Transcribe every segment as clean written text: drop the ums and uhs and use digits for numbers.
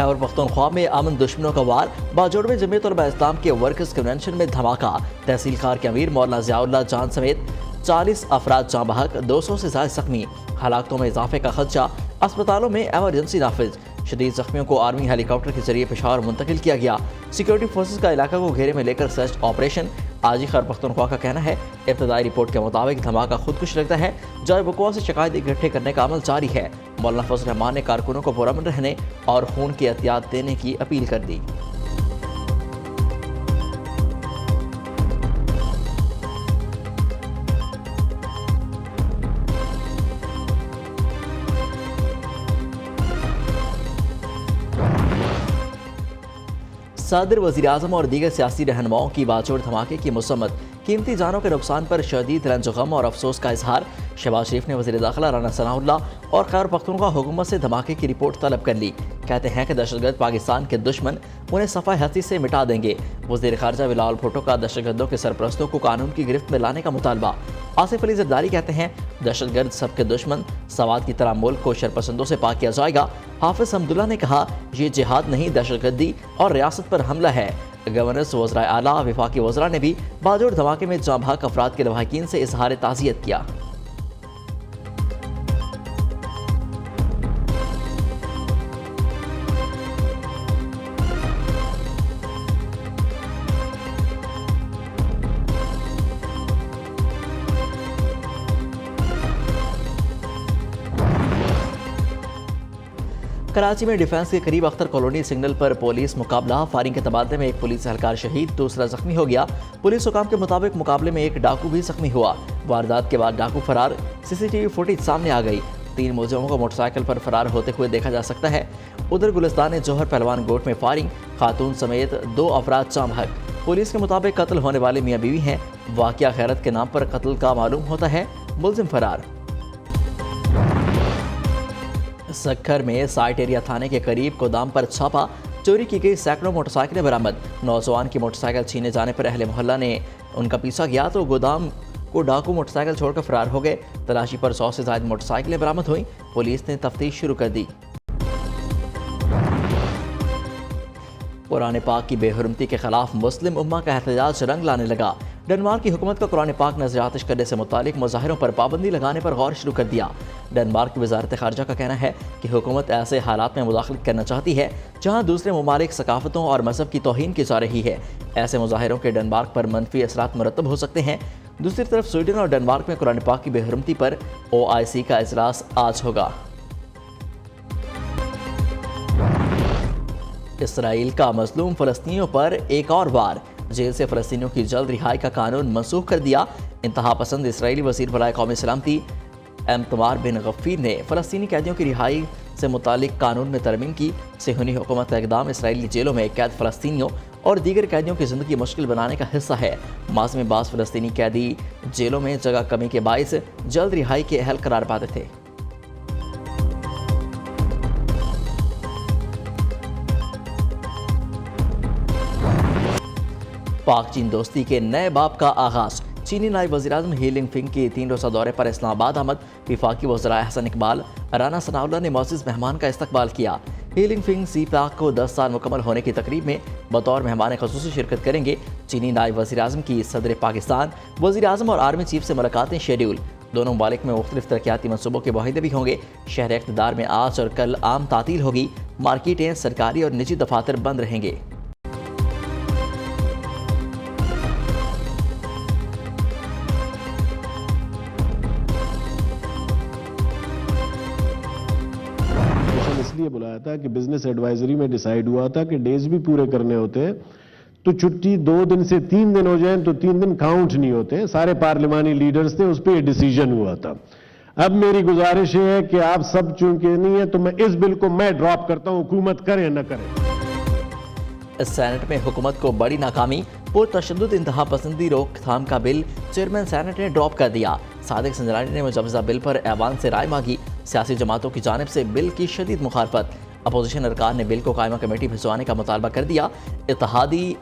खैबर पख्तूनख्वा में अमन दुश्मनों का वार। बाजोड़ में जमीयत उलमा इस्लाम के वर्कर्स कन्वेंशन में धमाका। तहसीलकार के अमीर मौलाना ज़ियाउल्लाह जान समेत 40 अफराद जाँ बहक, 200 से ज्यादा जख्मी। हलाकतों में इजाफे का खदशा, अस्पतालों में एमरजेंसी नाफिज। शदीद जख्मियों को आर्मी हेलीकॉप्टर के जरिए पेशावर मुंतकिल किया गया। सिक्योरिटी फोर्सेज का इलाका को घेरे में लेकर सर्च ऑपरेशन। आज ही खैबर पख्तूनख्वा का कहना है, इब्तदाई रिपोर्ट के मुताबिक धमाका खुदकुश लगता है। जाय वक़ुआ से शिकायत इकट्ठे करने का अमल जारी है। मौलाना फजल रहमान ने कारकुनों को पुरअमन रहने और खून की एहतियात देने की अपील कर दी। सदर, वज़ीर आज़म और दीगर सियासी रहनुमाओं की बाजोड़ धमाके की मुसम्मत। कीमती जानों के नुकसान पर शदीद रंज गम और अफसोस का इजहार। शहबाज शरीफ ने वज़ीर दाखिला राना सनाउल्लाह और खैबर पख्तूनख्वा हुकूमत से धमाके की रिपोर्ट तलब कर ली। कहते हैं कि दहशतगर्द पाकिस्तान के दुश्मन उन्हें सफ़ा हस्ती से मिटा देंगे। वज़ीर खारजा बिलावल भुट्टो का दहशतगर्दों के सरपरस्तों को कानून की गिरफ्त में लाने का मुतालबा। आसिफ अली जरदारी कहते हैं, दहशतगर्द सबके दुश्मन, सवाद की तरह मुल्क को शरपसंदों से पाक किया जाएगा। हाफिज हमदुल्ला ने कहा, ये जिहाद नहीं, दहशतगर्दी और रियासत पर हमला है। गवर्नर्स, वज़राए आला, वफाकी वज़रा ने भी बाजोड़ धमाके में जाँ बहक अफराद के लवाहिकीन से इजहार ताज़ियत किया। कराची में डिफेंस के करीब अख्तर कॉलोनी सिग्नल पर पुलिस मुकाबला। फायरिंग के तबादले में एक पुलिस एहलकार शहीद, दूसरा जख्मी हो गया। पुलिस हुकाम के मुताबिक मुकाबले में एक डाकू भी जख्मी हुआ। वारदात के बाद डाकू फरार। सीसीटीवी फुटेज सामने आ गई। 3 मुलजिमों को मोटरसाइकिल पर फरार होते हुए देखा जा सकता है। उधर गुलिस्तान जोहर पहलवान गोट में फायरिंग, खातून समेत 2 अफराद जाँ बहक। पुलिस के मुताबिक कत्ल होने वाले मियाँ बीवी हैं। वाक़या खैरत के नाम पर कत्ल का मालूम होता है, मुलजिम फरार। सक्खर में साइट एरिया थाने के करीब गोदाम पर छापा। चोरी की गई सैकड़ों मोटरसाइकिलें बरामद। नौजवान की मोटरसाइकिल छीने जाने पर अहले मोहल्ला ने उनका पीछा किया तो गोदाम को डाकू मोटरसाइकिल छोड़कर फरार हो गए। तलाशी पर 100 से ज्यादा मोटरसाइकिलें बरामद हुई। पुलिस ने तफ्तीश शुरू कर दी। कुरान पाक की बेहुरमती के खिलाफ मुस्लिम उम्मा का एहतजाज रंग लाने लगा। डेनमार्क की हुकूमत का कुरान पाक नज़र आतिश करने से मुतालिक मुजाहिरों पर पाबंदी लगाने पर गौर शुरू कर दिया। डेनमार्क की वजारत खारजा का कहना है कि हुकूमत ऐसे हालात में मुदाखलत करना चाहती है जहाँ दूसरे ममालिक सकाफतों और मजहब की तौहीन की जा रही है। ऐसे मुजाहिरों के डेनमार्क पर मनफी असरात मुरतब हो सकते हैं। दूसरी तरफ स्वीडन और डेनमार्क में कुरान पाक की बेहुरमती पर OIC का इजलास आज होगा। इसराइल का मजलूम फ़लस्तीनियों पर एक और वार। जेल से फ़लस्तीनियों की जल्द रिहाई का कानून मनसूख कर दिया। इंतहा पसंद इसराइली वज़ीर बराए कौमी सलामती एमतमार बिन गफ़ीर ने फ़लस्तीनी कैदियों की रिहाई से मुतालिक कानून में तरमीम की। सिहूनी हुकूमत का इक़दाम इसराइली जेलों में कैद फ़लस्तीनियों और दीगर कैदियों की ज़िंदगी मुश्किल बनाने का हिस्सा है। माज़ी में बाज़ फ़लस्तीनी कैदी जेलों में जगह कमी के बाइस जल्द रिहाई के अहल करार पाते थे। पाक चीन दोस्ती के नए बाब का आगाज। चीनी नायब वज़ीर-ए-आज़म ही लिनफिंग की 3 रोज़ा दौरे पर इस्लामाबाद आमद। वफाकी वज़रा हसन इकबाल, राना सनाउल्लाह ने मोअज़्ज़िज़ मेहमान का इस्तकबाल किया। ही लिनफिंग सी पैक को 10 साल मुकम्मल होने की तकरीब में बतौर मेहमान ख़ुसूसी शिरकत करेंगे। चीनी नायब वज़ीर-ए-आज़म की सदर पाकिस्तान, वज़ीर-ए-आज़म और आर्मी चीफ से मुलाकातें शेड्यूल। दोनों ममालिक में मुख्तलिफ तरक्याती मनसूबों के मुआहिदे भी होंगे। शहर इक़्तिदार में आज और कल आम तातील होगी। मार्केटें, सरकारी और निजी दफातर बंद रहेंगे। इसलिए बुलाया था कि बिजनेस एडवाइजरी में डिसाइड हुआ था कि डेज भी पूरे करने होते हैं, तो छुट्टी 2 दिन से 3 दिन हो जाए तो 3 दिन काउंट नहीं होते। सारे पार्लिमानी लीडर्स थे, उस पर डिसीजन हुआ था। अब मेरी गुजारिश है कि आप सब चूंकि नहीं है तो मैं इस बिल को मैं ड्रॉप करता हूं, हुकूमत करे न करे। सेनेट में हुकूमत को बड़ी नाकामी। पुरतशद्दुद इंतहा पसंदी रोकथाम का बिल चेयरमैन सेनेट ने ड्रॉप कर दिया। सादिक संजरानी ने मुजवजा बिल पर ऐवान से राय मांगी। सियासी जमातों की जानिब से बिल की शदीद मुखालफत। अपोजिशन अरकान ने बिल को कायमा कमेटी भिजवाने का मुतालबा कर दिया। इत्तेहादी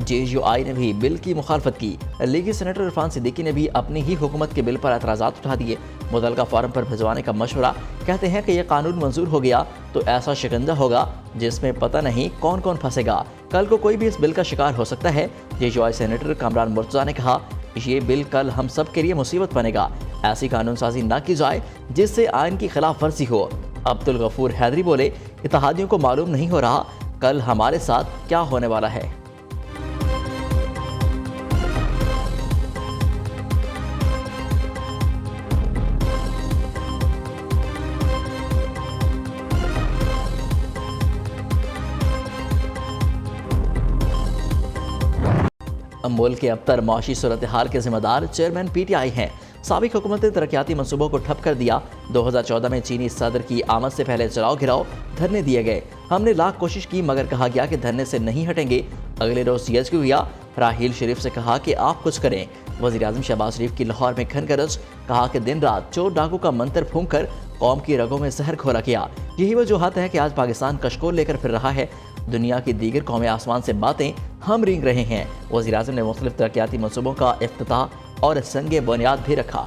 JUI ने भी बिल की मुखालफत की। लीगी सेनेटर इरफान सिद्दीकी ने भी अपनी ही हुकूमत के बिल पर एतराज़ात उठा दिए। मुतलका फार्म पर भिजवाने का मशवरा। कहते हैं कि यह कानून मंजूर हो गया तो ऐसा शिकंजा होगा जिसमें पता नहीं कौन कौन फंसेगा। कल को कोई भी इस बिल का शिकार हो सकता है। JUI सेनेटर कामरान मुर्तज़ा ने कहा, ये बिल कल हम सब के लिए मुसीबत बनेगा। ऐसी कानून साजी न की जाए जिससे आइन की खिलाफ वर्जी हो। अब्दुल गफूर हैदरी बोले, इत्तेहादियों को मालूम नहीं हो रहा कल हमारे साथ क्या होने वाला है। मुल्क के अबतर माशी सूरत हाल के जिम्मेदार चेयरमैन PTI हैं। साबिक हुकूमत ने तरक्याती मंसूबों को ठप कर दिया। 2014 में चीनी सदर की आमद से पहले चलाओ घिराओ धरने दिए गए। हमने लाख कोशिश की मगर कहा गया कि धरने से नहीं हटेंगे। अगले रोज CHQ हुआ। राहील शरीफ से कहा कि आप कुछ करें। वज़ीर-ए-आज़म शहबाज शरीफ की लाहौर में खनगरज। कहा कि दिन रात चोर डाकू का मंत्र फूंक कर कौम की रगों में जहर घोला गया। यही वजूहत है कि आज पाकिस्तान कशकोल लेकर फिर रहा है। दुनिया की दीगर कौमें आसमान से बातें हम रेंग रहे हैं। वज़ीर-ए-आज़म ने मुख्तलिफ तरक्याती मंसूबों का इफ्तिताह और संगे बुनियाद भी रखा।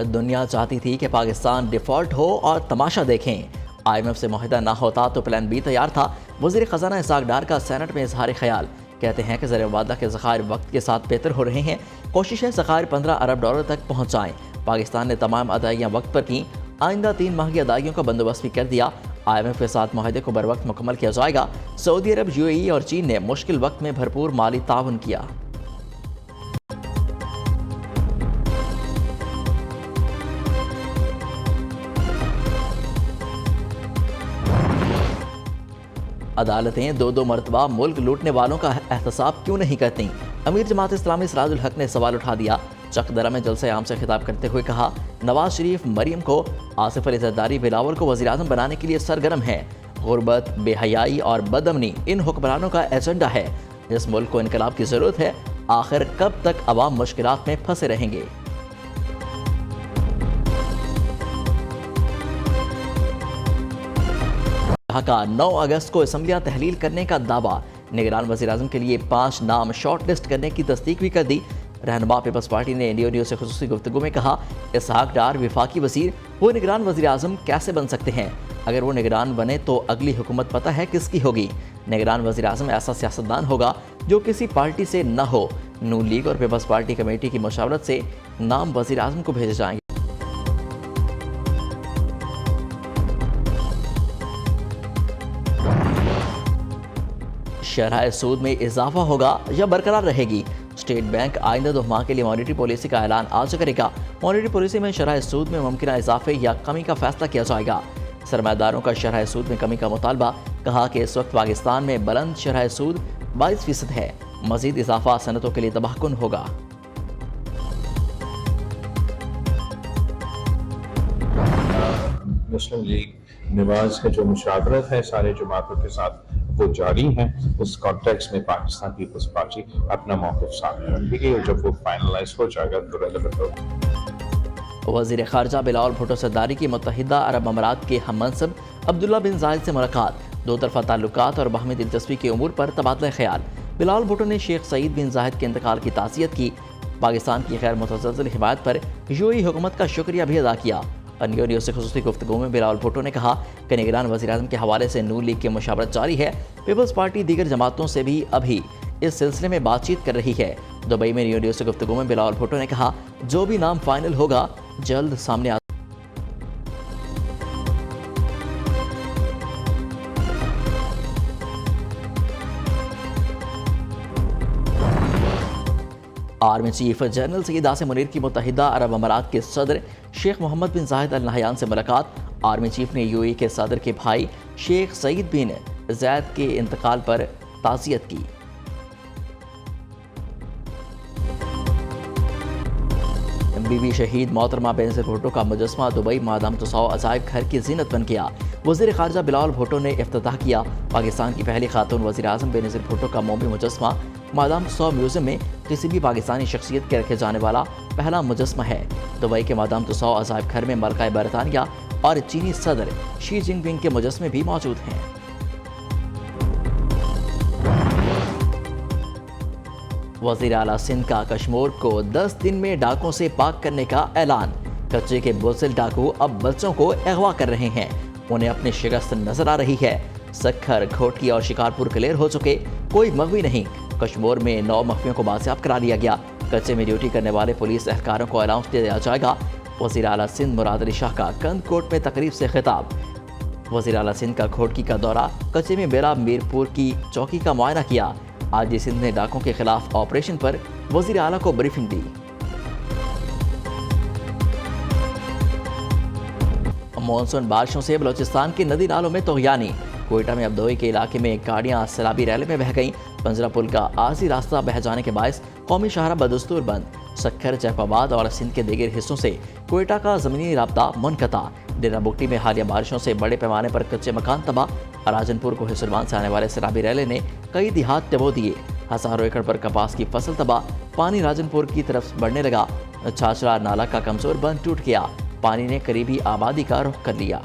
दुनिया चाहती थी कि पाकिस्तान डिफॉल्ट हो और तमाशा देखें। IMF से मुआहदा ना होता तो प्लान B तैयार था। वज़ीर ख़जाना इसाक डार का सेनेट में इजहार ख्याल। कहते हैं कि ज़र मुबादला के ज़खायर वक्त के साथ बेहतर हो रहे हैं। कोशिश है ज़खायर $15 अरब तक पहुँच जाएँ। पाकिस्तान ने तमाम अदाइयाँ वक्त पर की। आइंदा 3 माह की अदाइयों का बंदोबस्त भी कर दिया। IMF के साथ मुआहदे को बर वक्त मुकम्मल किया जाएगा। सऊदी अरब, UAE और चीन ने मुश्किल वक्त में भरपूर माली ताउन किया। अदालतें 2-2 मरतबा मुल्क लूटने वालों का एहतसाब क्यों नहीं करती? अमीर जमात इस्लामी सिराजुल हक ने सवाल उठा दिया। चकदरा में जलसे आम से खिताब करते हुए कहा, नवाज शरीफ मरियम को, आसिफ अली जरदारी बिलावल को वज़ीर-ए-आज़म बनाने के लिए सरगर्म है। गुर्बत, बेहयाई और बदअमनी इन हुक्मरानों का एजेंडा है। जिस मुल्क को इनकलाब की ज़रूरत है, आखिर कब तक अवाम मुश्किलात में फंसे रहेंगे? का 9 अगस्त को असम्बलियां तहलील करने का दावा। निगरान वज़ीर-ए-आज़म के लिए 5 नाम शॉर्ट लिस्ट करने की तस्दीक भी कर दी। रहनुमा पीपल्स पार्टी ने इंडिया न्यूज़ से खुसूसी गुफ्तगू में कहा, इसहाक डार विफाकी वज़ीर, वो निगरान वज़ीर-ए-आज़म कैसे बन सकते हैं? अगर वो निगरान बने तो अगली हुकूमत पता है किसकी होगी। निगरान वज़ीर-ए-आज़म ऐसा सियासतदान होगा जो किसी पार्टी से न हो। नून लीग और पीपल्स पार्टी कमेटी की मशावरत से नाम वज़ीर-ए-आज़म को भेजे जाएंगे। शरह सूद में इजाफा होगा या बरकरार रहेगी? स्टेट बैंक आइंदा 2 माह के लिए मॉनेटरी पॉलिसी का ऐलान आज करेगा। मॉनेटरी पॉलिसी में शरह सूद में मुमकिन इजाफे या कमी का फैसला किया जाएगा। सरमायादारों का शरह सूद में कमी का मुतालबा। कहा कि इस वक्त पाकिस्तान में बुलंद शरह सूद 22% है। मजीद इजाफा सनतों के लिए तबाहकुन होगा। मुस्लिम लीग नवाज का जो मुशावरत है सारे जमातों के साथ वो जारी है। उस कॉन्टेक्स्ट में पाकिस्तान पीपल्स पार्टी अपना मौक़िफ़ सामने रखेगी और जब वो फाइनलाइज हो जाएगा तो रेलेवेंट होगा। वज़ीर ख़ारजा बिलावल भुट्टो सरदारी की मुत्तहिदा अरब अमारात के हममनसब अब्दुल्ला बिन जायद से मुलाकात। 2 तरफ़ा ताल्लुकात और बाहमी दिलचस्पी के उमूर पर तबादला ख्याल। बिलावल भुट्टो ने शेख सईद बिन जायद के इंतकाल की ताज़ियत की। पाकिस्तान की गैर मुतज़लज़ल हिमायत पर UAE हुकूमत का शुक्रिया भी अदा किया। इंडिया न्यूज़ से खुसूसी गुफ्तगू में बिलावल भुट्टो ने कहा कि निगरान वज़ीर-ए-आज़म के हवाले से नून लीग की मुशावरत जारी है। पीपल्स पार्टी दीगर जमातों से भी अभी इस सिलसिले में बातचीत कर रही है। दुबई में इंडिया न्यूज़ से गुफ्तगू में बिलावल भुट्टो ने कहा, जो भी नाम फाइनल होगा जल्द सामने आ army chief general Saeed Asim Munir की मुत्तहिदा अरब अमारात के सदर शेख मोहम्मद बिन जायद अल नहयान से मुलाकात। आर्मी चीफ ने UAE के सदर के भाई शेख सईद बिन जायद के इंतकाल पर ताज़ियत की। बीवी शहीद मोहतरमा बेनज़ीर भुट्टो का मुजस्मा दुबई मादाम तुसाओ अजायब घर की जीनत बन गया। वज़ीर ख़ारजा बिलावल भुट्टो ने इफ्तिताह किया। पाकिस्तान की पहली खातून वज़ीर-ए-आज़म बेनज़ीर भुट्टो का मोमी मुजस्मा मादाम तुसाओ म्यूजियम में किसी भी पाकिस्तानी शख्सियत के रखे जाने वाला पहला मुजस्मा है। दुबई के मादाम तुसाओ अजायब घर में मलका बरतानिया और चीनी सदर शी जिनपिंग के मुजस्मे भी मौजूद हैं। वज़ीर आला सिंध का कश्मीर को 10 दिन में डाकों से पाक करने का ऐलान। कच्चे के बुज़दिल डाकू अब बच्चों को अगवा कर रहे हैं, उन्हें अपनी शिकस्त नजर आ रही है। सक्खर, घोटकी और शिकारपुर क्लियर हो चुके, कोई मखवी नहीं। कश्मीर में 9 मखवियों को बाजियाब करा लिया गया। कच्चे में ड्यूटी करने वाले पुलिस एहलकारों को अलाउंस दिया जाएगा। वज़ीर आला सिंध मुराद अली शाह का कंदकोट में तकरीब से खिताब। वज़ीर आला सिंध का घोटकी का दौरा, कच्चे में बेरा मीरपुर की चौकी का मुआयना किया। आज सिंध ने डाकों के खिलाफ ऑपरेशन पर वज़ीर आला को ब्रीफिंग दी। मानसून बारिशों से बलोचिस्तान के नदी नालों में तोगयानी। कोयटा में अबदोई के इलाके में गाड़ियां सैलाबी रैली में बह गईं। पंजरा पुल का आरजी रास्ता बह जाने के बायस कौमी शाहरा बदस्तूर बंद। सक्खर, जैफाबाद और सिंध के दीगर हिस्सों से कोयटा का ज़मीनी राब्ता मुनक़ता। डेरा बुगटी में हालिया बारिशों से बड़े पैमाने पर कच्चे मकान तबाह। राजनपुर को हिसरवान से आने वाले सैलाबी रैले ने कई देहात डबो दिए। हज़ारों एकड़ पर कपास की फसल तबाह। पानी राजनपुर की तरफ बढ़ने लगा। छाछरा नाला का कमजोर बंद टूट गया। पानी ने करीबी आबादी का रुख कर लिया।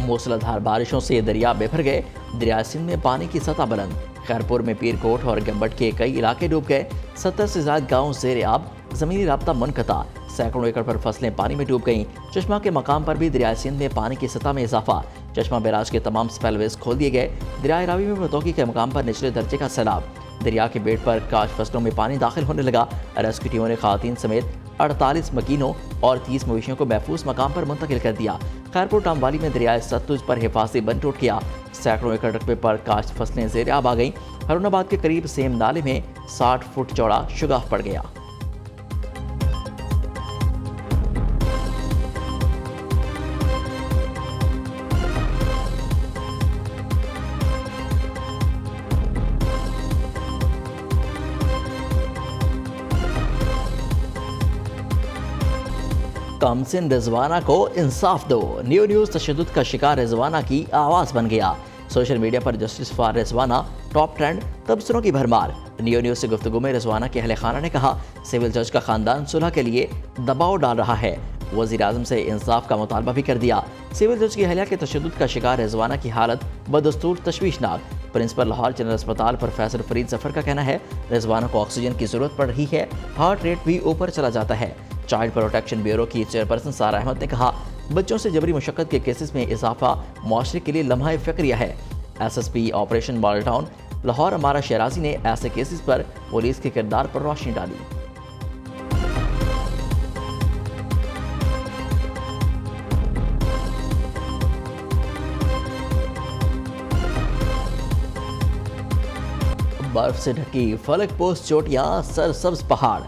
मूसलाधार बारिशों से दरिया बेभर गए। दरिया सिंध में पानी की सतह बुलंद। खैरपुर में पीरकोट और गब्बट के कई इलाके डूब गए। 70 से ज्यादा गाँव ज़ेर आब। ज़मीनी राब्ता मुनक़ता। सैकड़ों एकड़ पर फसलें पानी में डूब गईं। चश्मा के मकाम पर भी दरिया सिंध में पानी की सतह में इजाफा। चश्मा बैराज के तमाम स्पेलवेज खोल दिए गए। दरिया रावी में मतौकी के मकाम पर निचले दर्जे का सैलाब। दरिया के बेट पर काश फसलों में पानी दाखिल होने लगा। रेस्क्यू टीमों ने खवातीन समेत 48 मकीनों और 30 मवेशियों को महफूज मकाम पर मुंतकिल कर दिया। खैरपुर टामवाली में दरियाए सतलुज पर हिफाजती बंद टूट गया। सैकड़ों एकड़ रकबे पर काश्त फसलें ज़ेर आब आ गईं। हरुणाबाद के करीब सेम नाले में 60 फुट चौड़ा शुगाफ पड़ गया। कमसिन रिजवाना को इंसाफ दो। न्यू न्यूज़ तशद्दुद का शिकार रिजवाना की आवाज़ बन गया। सोशल मीडिया पर justice for Rizwana top trend, तबसरों की भरमार। न्यू न्यूज़ से गुफ्तगू में रिजवाना के अहले खाना ने कहा, सिविल जज का खानदान सुलह के लिए दबाव डाल रहा है। वज़ीर आज़म से इंसाफ का मुतालबा भी कर दिया। सिविल जज की अहलिया के तशद्दुद का शिकार रिजवाना की हालत बदस्तूर तशवीशनाक। प्रिंसिपल लाहौर जनरल अस्पताल प्रोफेसर फरीद जफर का कहना है, रिजवाना को ऑक्सीजन की जरूरत पड़ रही है, हार्ट रेट भी ऊपर चला जाता है। चाइल्ड प्रोटेक्शन ब्यूरो की चेयरपर्सन सारा अहमद ने कहा, बच्चों से जबरी मुशक्कत के केसेस में इजाफा मुआशरे के लिए लम्हा फ़िक्रिया है। SSP operation model town Lahore अमारा शहराजी ने ऐसे केसेस पर पुलिस के किरदार पर रोशनी डाली। बर्फ से ढकी फलक पोस्ट चोटियां, सरसब्ज पहाड़,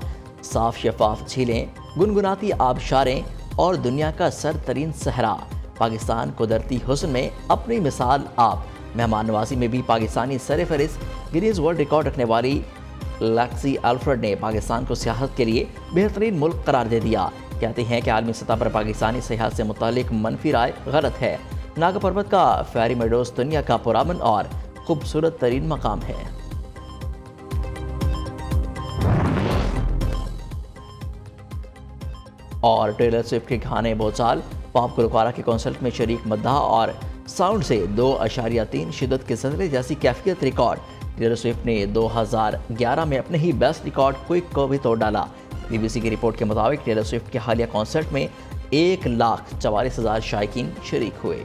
साफ शफाफ झीलें, गुनगुनाती आबशारें और दुनिया का सरतरीन सहरा। पाकिस्तान कुदरती हुस्न में अपनी मिसाल आप। मेहमान नवाजी में भी पाकिस्तानी सरफहरिस्त। गिनीज वर्ल्ड रिकॉर्ड रखने वाली लैक्सी अल्फ्रेड ने पाकिस्तान को सियाहत के लिए बेहतरीन मुल्क करार दे दिया। कहते हैं कि आलमी सतह पर पाकिस्तानी सियाहत से मुतालिक मनफी राय गलत है। नागा पर्वत का फेरी मेडोज दुनिया का पुरामन और खूबसूरत तरीन मकाम है। और टेलर स्विफ्ट के गाने बोलचाल, पॉप गुलकारा के कॉन्सर्ट में शरीक मद्दाह और साउंड से 2.3 शिद्दत के ज़लज़ले जैसी कैफियत रिकॉर्ड। टेलर स्विफ्ट ने 2011 में अपने ही बेस्ट रिकॉर्ड क्विक को भी तोड़ डाला। BBC की रिपोर्ट के मुताबिक टेलर स्विफ्ट के हालिया कॉन्सर्ट में 1,44,000 शायकीन शरीक हुए।